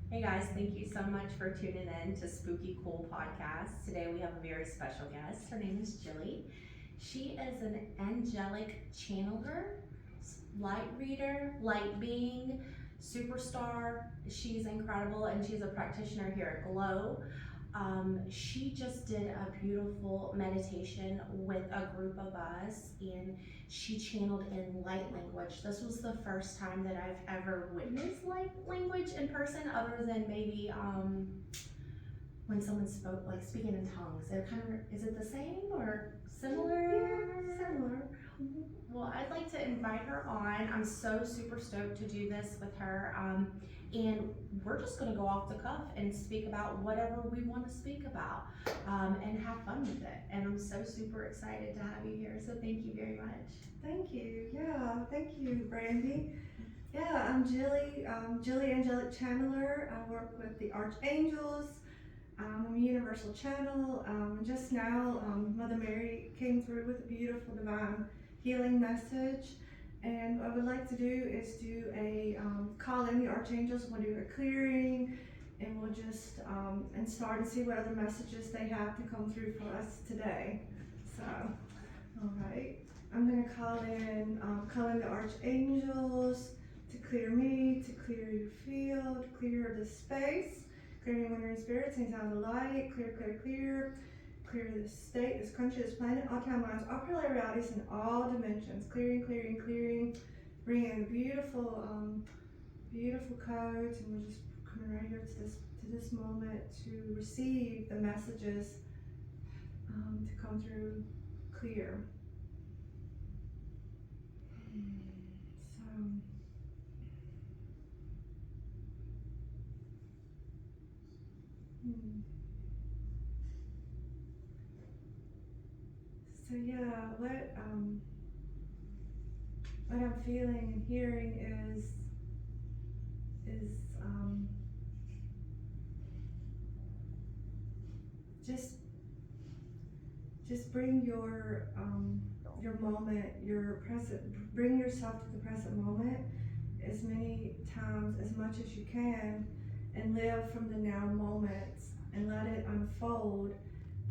Hey guys, thank you so much for tuning in to Spooky Cool Podcast. Today we have a very special guest. Her name is Jillie. She is an angelic channeler, light reader, light being, superstar. She's incredible and she's a practitioner here at Glow. She just did a beautiful meditation with a group of us and she channeled in light language. This was the first time that I've ever witnessed light language in person, other than maybe when someone spoke, like speaking in tongues. It kind of, is it the same or similar? Yeah, similar. Well, I'd like to invite her on. I'm so super stoked to do this with her. And we're just going to go off the cuff and speak about whatever we want to speak about and have fun with it. And I'm so super excited to have you here. So thank you very much. Thank you. Yeah, thank you, Brandy. Yeah, I'm Jillie. Jillie Angelic Channeler. I work with the Archangels. I'm a universal channel. Just now, Mother Mary came through with a beautiful divine healing message. And what I would like to do is do a call in the Archangels. We'll do a clearing, and we'll just and start and see what other messages they have to come through for us today. So, all right. I'm going to call in the Archangels to clear me, to clear your field, clear the space, clear any wandering spirits, any sound of light, clear, clear, clear, clear this state, this country, this planet, all timelines, all parallel realities in all dimensions, clearing, clearing, clearing, bringing in beautiful, beautiful codes, and we're just coming right here to this moment to receive the messages to come through clear. So yeah, what I'm feeling and hearing is just bring your moment, your present, bring yourself to the present moment as many times, as much as you can, and live from the now moment and let it unfold,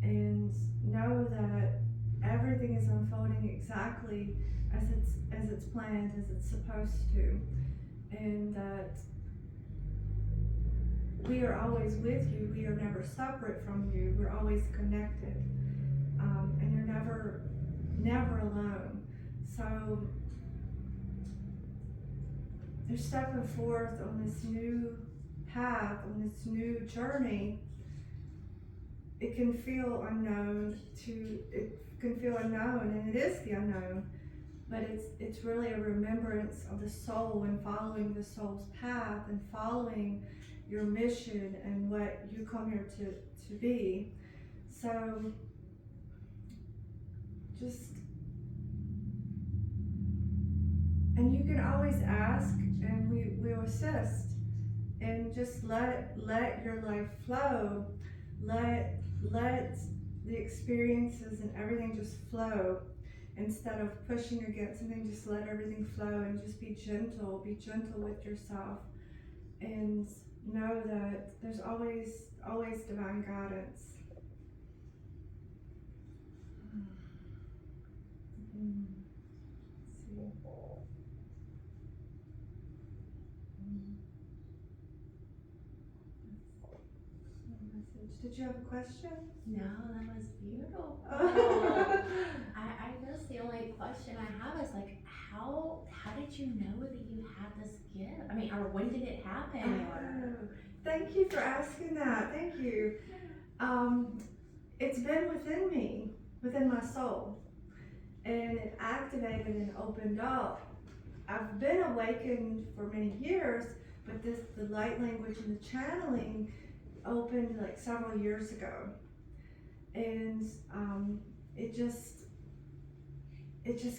and know that everything is unfolding exactly as it's planned, as it's supposed to, and that we are always with you. We are never separate from you. We're always connected, and you're never alone. So you're stepping forth on this new path, on this new journey. It can feel unknown, and it is the unknown, but it's really a remembrance of the soul and following the soul's path and following your mission and what you come here to be. So just, and you can always ask, and we will assist, and just let your life flow. Let the experiences and everything just flow, instead of pushing against something. Just let everything flow and just be gentle with yourself, and know that there's always divine guidance. Did you have a question? No, that was beautiful. I guess the only question I have is like, how did you know that you had this gift? I mean, or when did it happen? Thank you for asking that. Thank you. It's been within me, within my soul, and it activated and opened up. I've been awakened for many years, but the light language and the channeling opened like several years ago, and it just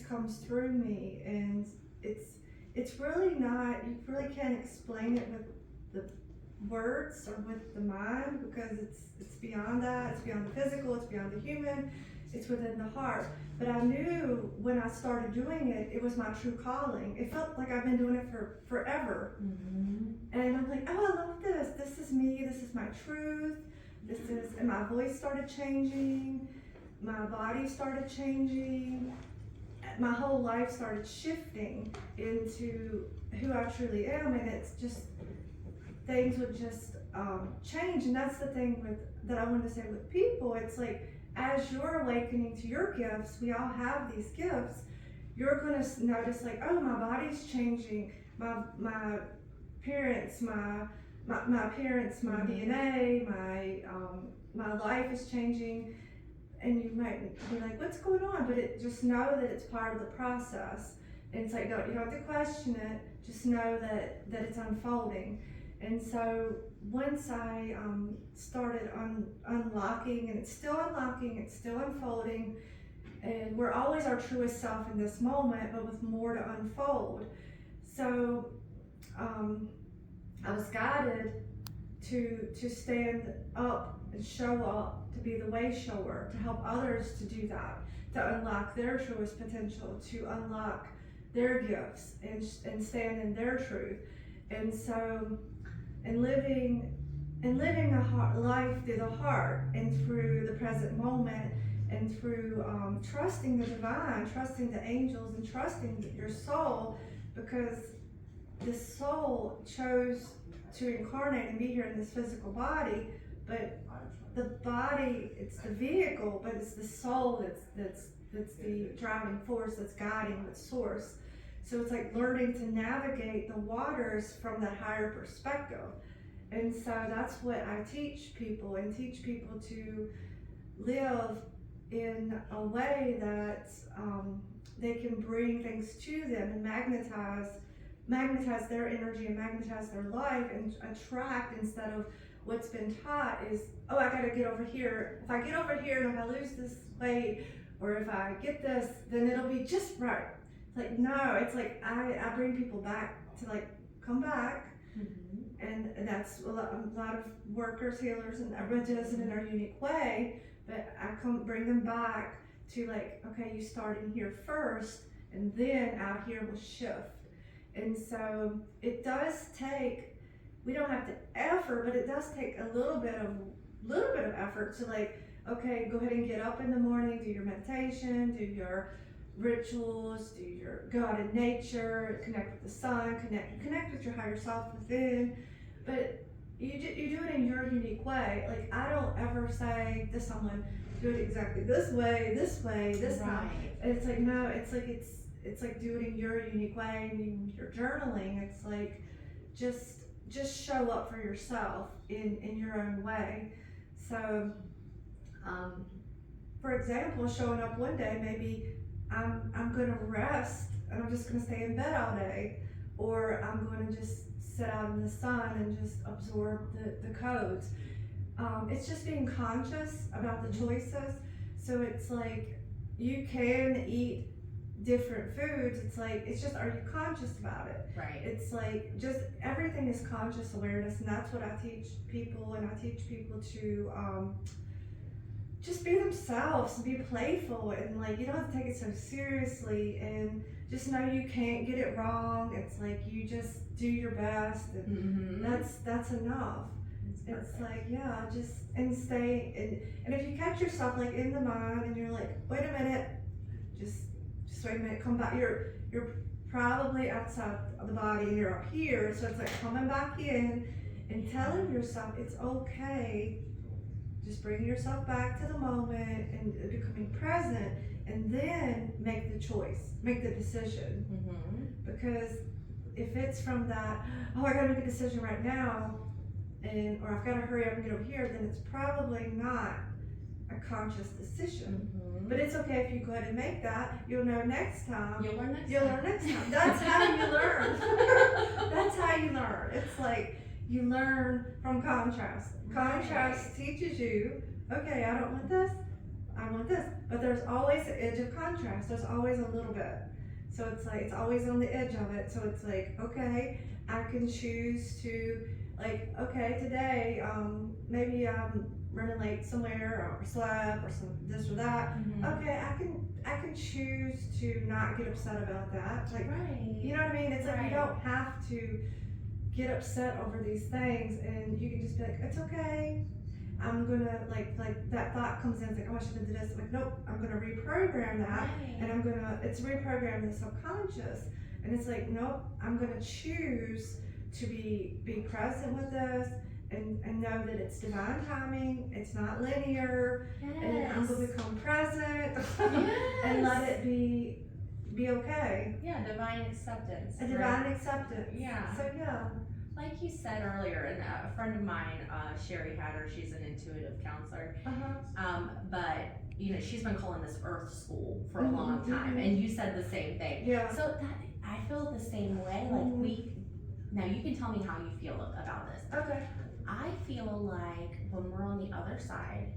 comes through me, and it's really not, you really can't explain it with the words or with the mind, because it's beyond that. It's beyond the physical, it's beyond the human, It's within the heart. But I knew when I started doing it, it was my true calling. It felt like I've been doing it for forever. And I'm like, oh, I love this. This is me. This is my truth. And my voice started changing. My body started changing. My whole life started shifting into who I truly am. And it's just, things would just change. And that's the thing that I want to say with people. It's like, as you're awakening to your gifts, we all have these gifts, you're going to notice like, oh, my body's changing, my appearance, my DNA, my life is changing, and you might be like, what's going on? But just know that it's part of the process. And it's like, you don't have to question it, just know that it's unfolding. And so once I started unlocking, and it's still unlocking, it's still unfolding, and we're always our truest self in this moment, but with more to unfold. So I was guided to stand up and show up, to be the way shower, to help others to do that, to unlock their truest potential, to unlock their gifts and stand in their truth. And so, and living a life through the heart and through the present moment, and through trusting the divine, trusting the angels, and trusting your soul, because the soul chose to incarnate and be here in this physical body, but the body, it's the vehicle, but it's the soul that's the driving force, that's guiding the source. So it's like learning to navigate the waters from that higher perspective. And so that's what I teach people, and teach people to live in a way that they can bring things to them and magnetize their energy and magnetize their life, and attract, instead of what's been taught is, oh, I gotta get over here. If I get over here and if I lose this weight, or if I get this, then it'll be just right. It's like, no, it's like I bring people back to like, come back. And that's a lot of workers, healers, and everybody does it in their unique way, but I bring them back to like, okay, you start in here first, and then out here will shift. And so it does take, we don't have to effort, but it does take a little bit of effort to like, okay, go ahead and get up in the morning, do your meditation, do your rituals, go out in nature, connect with the sun, connect with your higher self within. But you do it in your unique way. Like, I don't ever say to someone, do it exactly this way, this time. It's like, no, it's like do it in your unique way. And you're journaling, it's like just show up for yourself in your own way. So for example, showing up one day, maybe I'm gonna rest and I'm just gonna stay in bed all day, or I'm gonna just sit out in the sun and just absorb the codes. It's just being conscious about the choices. So it's like, you can eat different foods. It's like, it's just, are you conscious about it? Right. It's like, just everything is conscious awareness, and that's what I teach people. And I teach people to just be themselves and be playful, and like, you don't have to take it so seriously, and just know you can't get it wrong. It's like, you just do your best, and that's enough. It's like, yeah, just, and stay, and if you catch yourself like in the mind and you're like, wait a minute, just wait a minute, come back, you're probably outside of the body and you're up here, so it's like coming back in and telling yourself it's okay. Just bring yourself back to the moment and becoming present, and then make the choice, make the decision. Because if it's from that, oh, I gotta make a decision right now, or I've gotta hurry up and get over here, then it's probably not a conscious decision. But it's okay if you go ahead and make that. You'll know next time. You'll learn next time. That's how you learn. That's how you learn. It's like, you learn from contrast. Contrast teaches you, okay, I don't want this, I want this. But there's always an edge of contrast. There's always a little bit. So it's like, it's always on the edge of it. So it's like, okay, I can choose to, like, okay, today, maybe I'm running late somewhere or slept or some this or that. Okay, I can choose to not get upset about that. Like, Right. you know what I mean? It's like you Right. don't have to get upset over these things, and you can just be like, it's okay. I'm gonna like that thought comes in, it's like, oh, I should have done this. Like, nope, I'm gonna reprogram that, and it's reprogramming the subconscious, and it's like, nope, I'm gonna choose to be present with this, and know that it's divine timing. It's not linear, and I'm gonna become present, and let it be okay. Yeah, divine acceptance. A divine acceptance. Yeah. So yeah. Like you said earlier, and a friend of mine, Sherry Hatter, she's an intuitive counselor. But you know, she's been calling this Earth School for a long time, and you said the same thing. Yeah. So that I feel the same way. Like now you can tell me how you feel about this. Okay. I feel like when we're on the other side,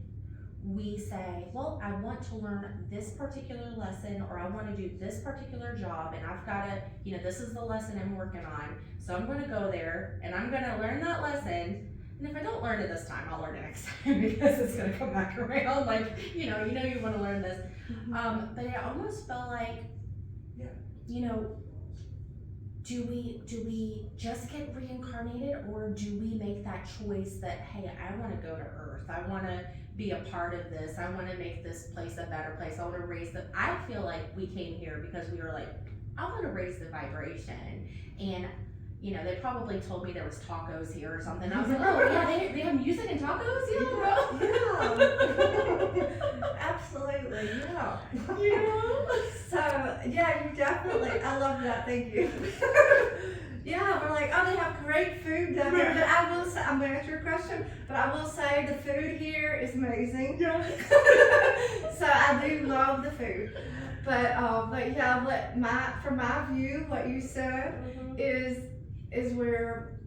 we say, well, I want to learn this particular lesson, or I want to do this particular job, and I've got to, you know, this is the lesson I'm working on, so I'm going to go there, and I'm going to learn that lesson, and if I don't learn it this time, I'll learn it next time, because it's going to come back around, like, you want to learn this, but I almost felt like, you know, do we just get reincarnated, or do we make that choice that, hey, I want to go to Earth, I want to be a part of this, I want to make this place a better place, I want to raise I feel like we came here because we were like, I want to raise the vibration, and you know, they probably told me there was tacos here or something. I was like, oh yeah, they have music and tacos, yeah. Absolutely, yeah. You know? So yeah, you definitely, I love that, thank you. Yeah, we're like, oh, they have great food down there. But I will say, I'm going to answer your question, but I will say the food here is amazing. Yeah. So I do love the food. But yeah, from my view, what you said is we're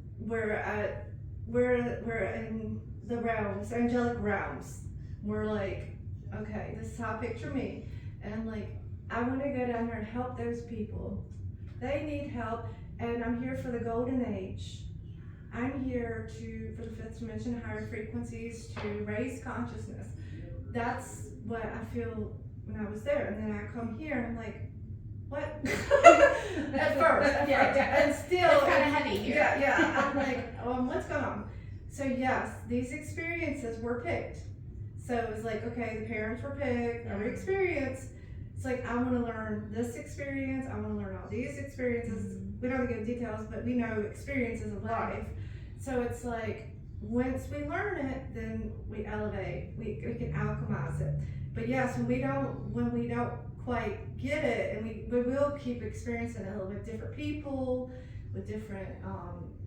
in the realms, angelic realms. We're like, okay, this is how I picture me. And I'm like, I want to go down there and help those people. They need help. And I'm here for the golden age. I'm here for the fifth dimension, higher frequencies, to raise consciousness. That's what I feel when I was there. And then I come here and I'm like, what? At first. And still. It's kind of heavy here. Yeah. I'm like, what's going on? So yes, these experiences were picked. So it was like, okay, the parents were picked, every experience. It's like, I want to learn this experience, I want to learn all these experiences. We don't go into details, but we know experiences of life. So it's like, once we learn it, then we elevate, we can alchemize it. But yes, when we don't quite get it, and we will keep experiencing it a little bit different people, with different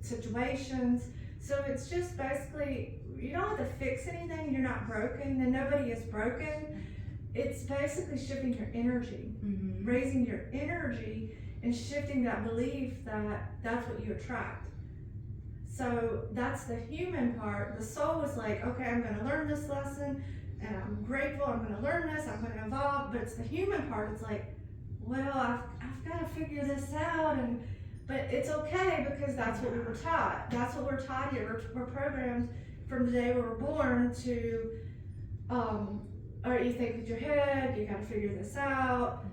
situations. So it's just basically, you don't have to fix anything, you're not broken, and nobody is broken. It's basically shifting your energy, raising your energy, and shifting that belief that that's what you attract. So that's the human part. The soul is like, okay, I'm going to learn this lesson, and I'm grateful, I'm going to learn this, I'm going to evolve. But it's the human part. It's like, well, I've got to figure this out, but it's okay, because that's what we were taught. That's what we're taught here. We're programmed from the day we were born to, or you think with your head, you got to figure this out.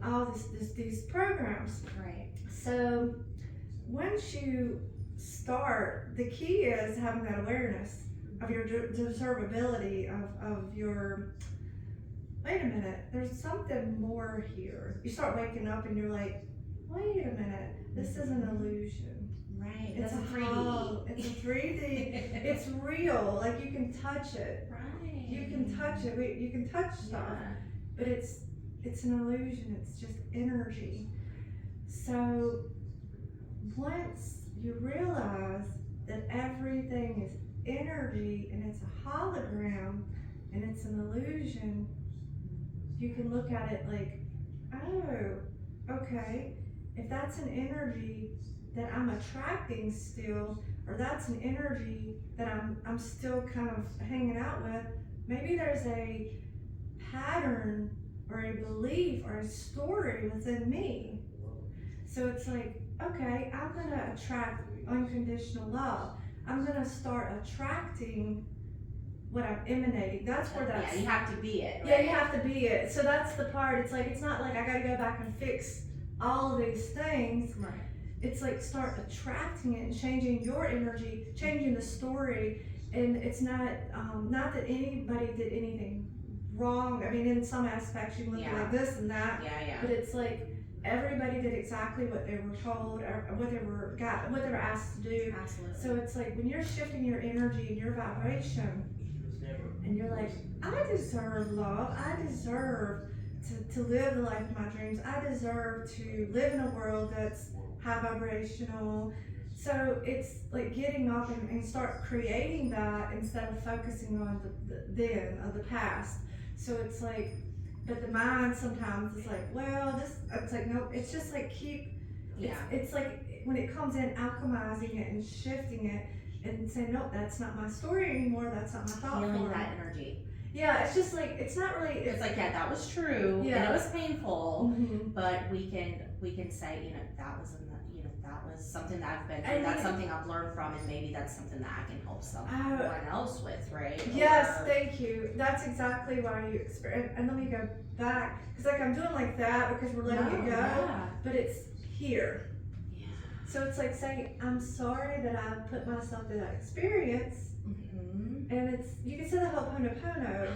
All these programs. Right. So once you start, the key is having that awareness of your deservability, of your, wait a minute, there's something more here. You start waking up and you're like, wait a minute, this is an illusion. Right. It's a 3D. It's a 3D. It's real. Like, you can touch it. Right. You can touch it. You can touch stuff. But it's an illusion. It's just energy. So once you realize that everything is energy and it's a hologram and it's an illusion, you can look at it like, oh, okay, if that's an energy that I'm attracting still, or that's an energy that I'm still kind of hanging out with, maybe there's a pattern or a belief or a story within me. So it's like, okay, I'm gonna attract unconditional love. I'm gonna start attracting what I'm emanating. That's where that's. Yeah, you have to be it. Right? Yeah, you have to be it. So that's the part. It's like, it's not like I gotta go back and fix all of these things. Right. It's like start attracting it and changing your energy, changing the story. And it's not not that anybody did anything wrong. I mean, in some aspects you look like this and that. Yeah. But it's like everybody did exactly what they were told or what they were asked to do. Absolutely. So it's like when you're shifting your energy and your vibration, and you're like, I deserve love. I deserve to live the life of my dreams. I deserve to live in a world that's high vibrational. So it's like getting up and start creating that instead of focusing on the past. So it's like, but the mind sometimes is like, well, it's like, no, it's just like it's like when it comes in, alchemizing it and shifting it and saying, nope, that's not my story anymore, that's not my thought Feeling form. that energy. Yeah, it's just like, it's not really. It's like, yeah, that was true, and it was painful, but we can say, you know, that was that was something that I've been through, that's something I've learned from, and maybe that's something that I can help someone else with, right? Yes, thank you. That's exactly why you experience. And let me go back, because like I'm doing like that because we're letting it go, but it's here. Yeah. So it's like saying, I'm sorry that I put myself through that experience. And it's, you can say the Ho'oponopono.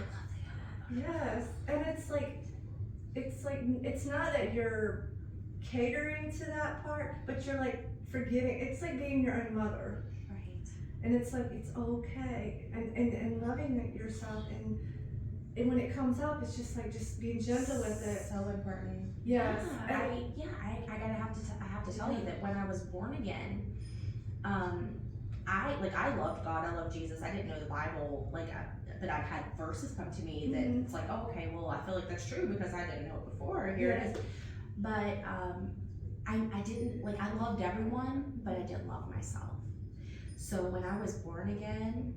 Yes, and it's not that you're catering to that part, but you're like forgiving. It's like being your own mother. Right. And it's like, it's okay, and loving yourself, and when it comes up, it's just like, just being gentle with it. So important. Yes. I have to tell you that when I was born again, I loved God, I loved Jesus. I didn't know the Bible, but I've had verses come to me that it's like, oh, okay, well, I feel like that's true because I didn't know it before. Here it is. But I didn't, I loved everyone, but I didn't love myself. So when I was born again,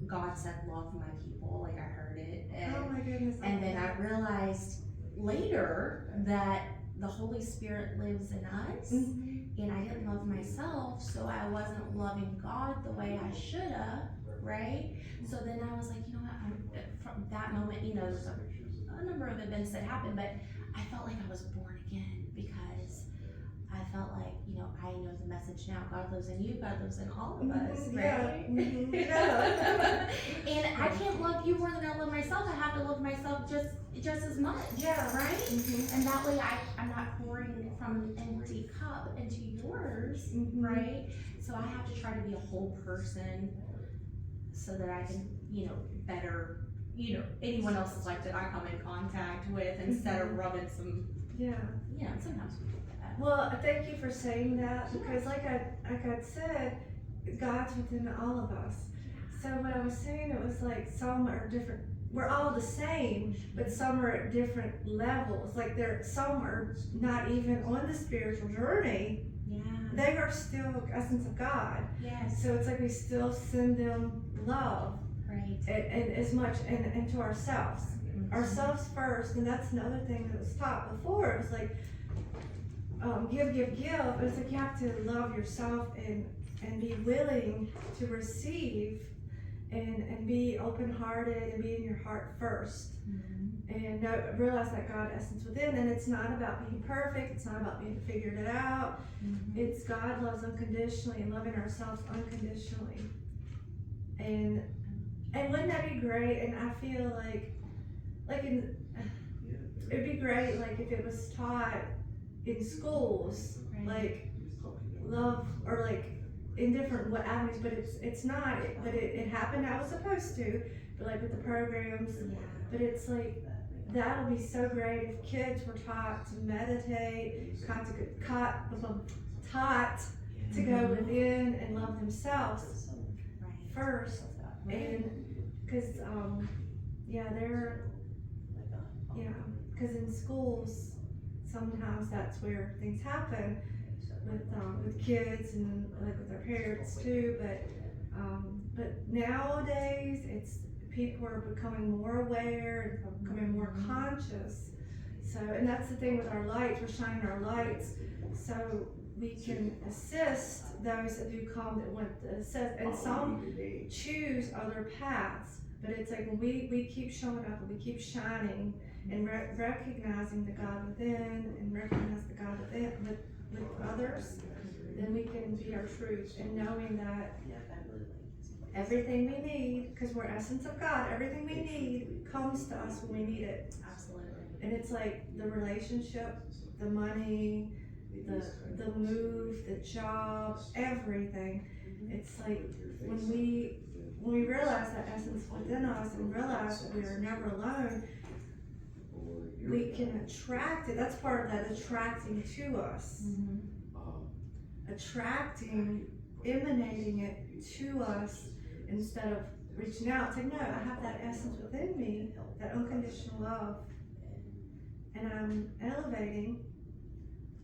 God said, love my people, I heard it. And, oh my goodness. And then I realized later that the Holy Spirit lives in us, and I didn't love myself, so I wasn't loving God the way I should have, right? So then I was like, you know what, from that moment, there's a number of events that happened, but I felt like I was born again because I felt like, I know the message now. God lives in you, God lives in all of us, right? Yeah. And I can't love you more than I love myself. I have to love myself just as much. Yeah. Right? And that way I'm not pouring from an empty cup into yours, right? So I have to try to be a whole person so that I can, better, anyone else's life that I come in contact with instead of rubbing some, sometimes we do that. Well, thank you for saying that, because like I said, God's within all of us. So what I was saying, it was like some are different. We're all the same, but some are at different levels. Like some are not even on the spiritual journey. Yeah. They are still essence of God. Yes. So it's like we still send them love. Right. And as much, and to ourselves. Ourselves first, and that's another thing that was taught before. It was like, give. It was like you have to love yourself and be willing to receive and be open-hearted and be in your heart first. And realize that God essence within, and it's not about being perfect, it's not about being figured it out. It's God loves unconditionally and loving ourselves unconditionally. And wouldn't that be great? And I feel it'd be great if it was taught in schools, love, or in different avenues, but it's not, but it happened how it was supposed to, but with the programs, but it's that would be so great if kids were taught to meditate, taught to go within and love themselves first, and because because in schools sometimes that's where things happen with kids and with their parents too, but nowadays people are becoming more aware and becoming more conscious. So, and that's the thing with our lights, we're shining our lights. So we can assist those that do come that want to assist, and some choose other paths. But it's like when we keep showing up and we keep shining and recognizing the God within and recognize the God within with others, then we can be our truth and knowing that everything we need, because we're essence of God, everything we need comes to us when we need it. Absolutely. And it's like the relationship, the money, the move, the job, everything. It's like when we realize that essence within us and realize that we are never alone, we can attract it. That's part of that attracting to us. Attracting, emanating it to us instead of reaching out. It's like, no, I have that essence within me, that unconditional love. And I'm elevating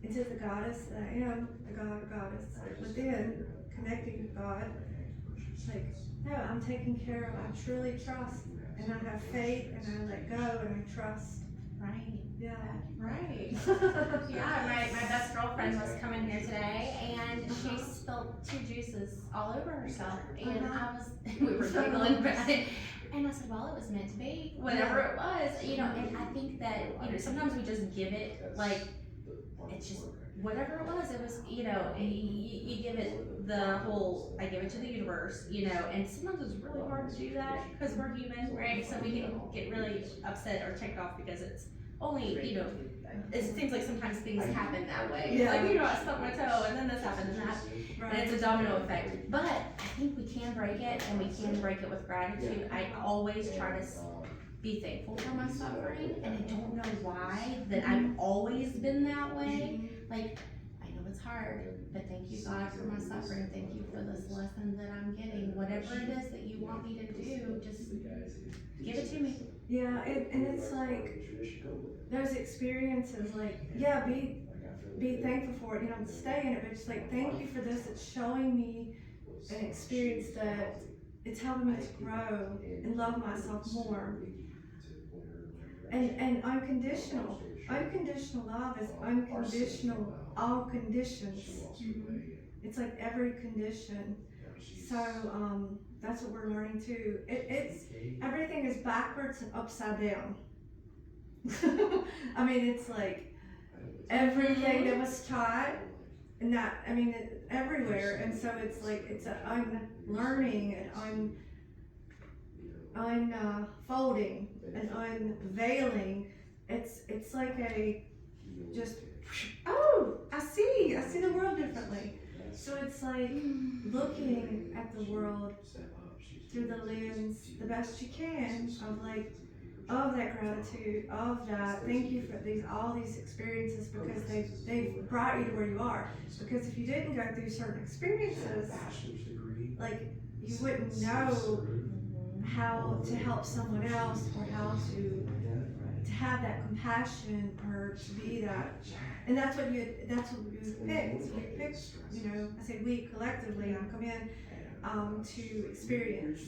into the goddess that I am, the God or goddess within, connecting with God. It's like, no, I'm taken care of. I truly trust, and I have faith, and I let go, and I trust. Right. Yeah. Right. Yeah, my best girlfriend was coming here today, and she spilled 2 juices all over herself, and we were giggling about it. And I said, well, it was meant to be, whatever it was, and I think that, sometimes we just give it, like, it's just, whatever it was, you give it the whole, I give it to the universe, and sometimes it's really hard to do that, because we're human, right? So we can get really upset or ticked off because it's only, it seems like sometimes things happen that way. Yeah. Like, I stubbed my toe, and then this happened, and that. Right. And it's a domino effect. But I think we can break it, and we can break it with gratitude. I always try to be thankful for my suffering, and I don't know why, that I've always been that way. Like, I know it's hard, but thank you, God, for my suffering. Thank you for this lesson that I'm getting. Whatever it is that you want me to do, just give it to me. Yeah, and it's like, those experiences, like, yeah, be thankful for it, stay in it, but just like, thank you for this. It's showing me an experience that it's helping me to grow and love myself more. And unconditional love is unconditional, all conditions. It's like every condition. So that's what we're learning too. It's everything is backwards and upside down. I mean, it's like everything that was taught, and that, I mean, everywhere. And so it's like, it's I'm learning and I'm unfolding and unveiling. It's like a just, oh, I see the world differently. So it's like looking at the world through the lens the best you can of that gratitude, of that thank you for all these experiences, because they've brought you to where you are. Because if you didn't go through certain experiences, like, you wouldn't know how to help someone else, or how to have that compassion, or to be that. And that's what you picked. We picked, I say we collectively come in to experience.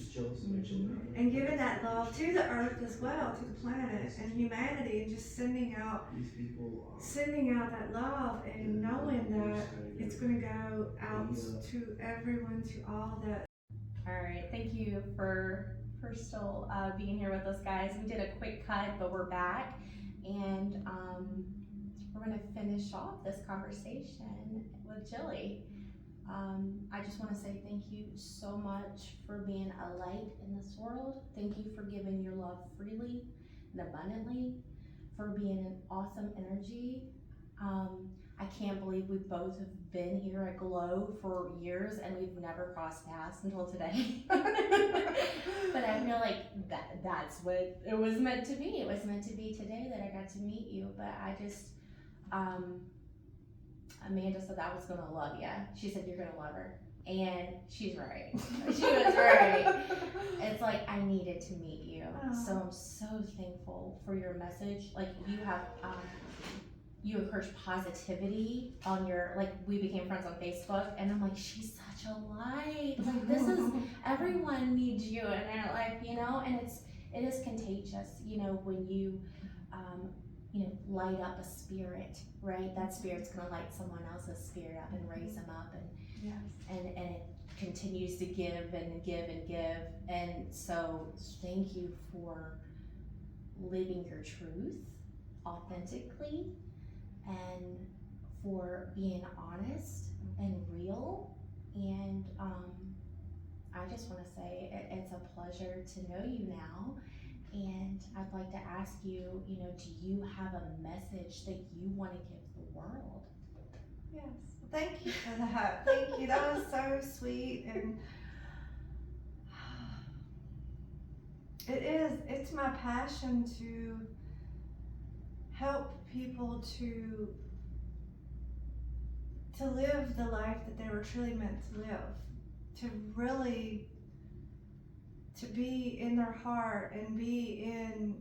And giving that love to the earth as well, to the planet and humanity, and just sending out that love, and knowing that it's going to go out to everyone, to all that. All right, thank you for still being here with us, guys. We did a quick cut, but we're back, and we're going to finish off this conversation with Jillie. I just want to say thank you so much for being a light in this world. Thank you for giving your love freely and abundantly, for being an awesome energy. I can't believe we both have been here at Glow for years, and we've never crossed paths until today. But I feel like that's what it was meant to be. It was meant to be today that I got to meet you. But I just, Amanda said I was gonna love you. She said you're gonna love her, and she's right. She was right. It's like, I needed to meet you. So I'm so thankful for your message. Like, you have, you encourage positivity on your, like, we became friends on Facebook, and I'm like, she's such a light. Like, this is, everyone needs you in their life, and it is contagious, when you light up a spirit, right? That spirit's gonna light someone else's spirit up and raise them up, and Yes. and it continues to give and give and give. And so thank you for living your truth authentically, and for being honest and real. And I just want to say it's a pleasure to know you now. And I'd like to ask you, do you have a message that you want to give the world? Yes. Thank you for that. Thank you. That was so sweet. And it's my passion to help people to live the life that they were truly meant to live, to really to be in their heart and be in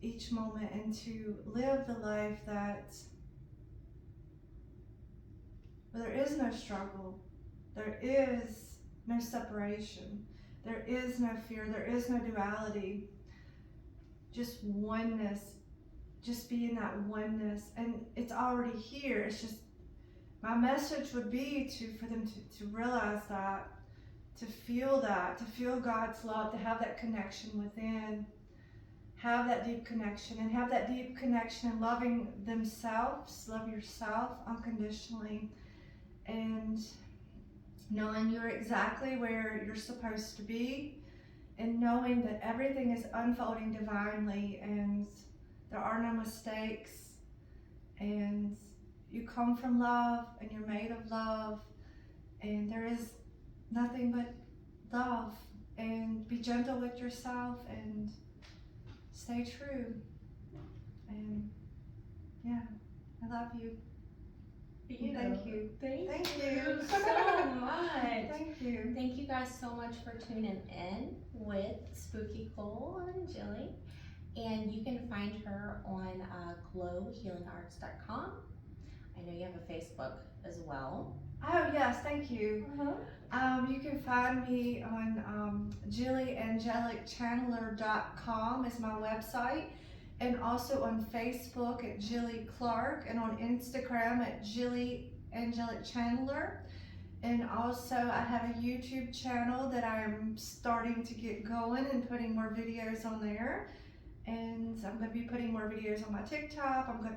each moment, and to live the life that where there is no struggle, there is no separation, there is no fear, there is no duality, just oneness, just be in that oneness. And it's already here. It's just, my message would be for them to realize that, to feel God's love, to have that connection within, have that deep connection, and have that deep connection in loving themselves, love yourself unconditionally, and knowing you're exactly where you're supposed to be, and knowing that everything is unfolding divinely, and there are no mistakes, and you come from love, and you're made of love, and there is nothing but love. And be gentle with yourself, and stay true. And yeah, I love you. Thank you. Thank you so much. Thank you. Thank you guys so much for tuning in with Spooky Cole and Jillie. And you can find her on glowhealingarts.com. I know you have a Facebook as well. Oh yes, thank you. You can find me on jillieangelicchanneler.com is my website, and also on Facebook at Jillie Clark, and on Instagram at Jillie Angelic Channeler. And also I have a YouTube channel that I'm starting to get going and putting more videos on there. And I'm going to be putting more videos on my TikTok. I'm going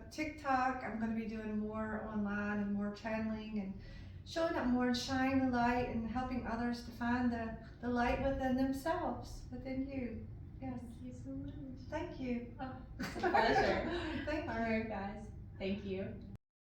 to be doing more online and more channeling and showing up more and shining the light and helping others to find the light within themselves, within you. Yes. Thank you so much. Thank you. Oh, it's a pleasure. Thank you. All right, guys. Thank you.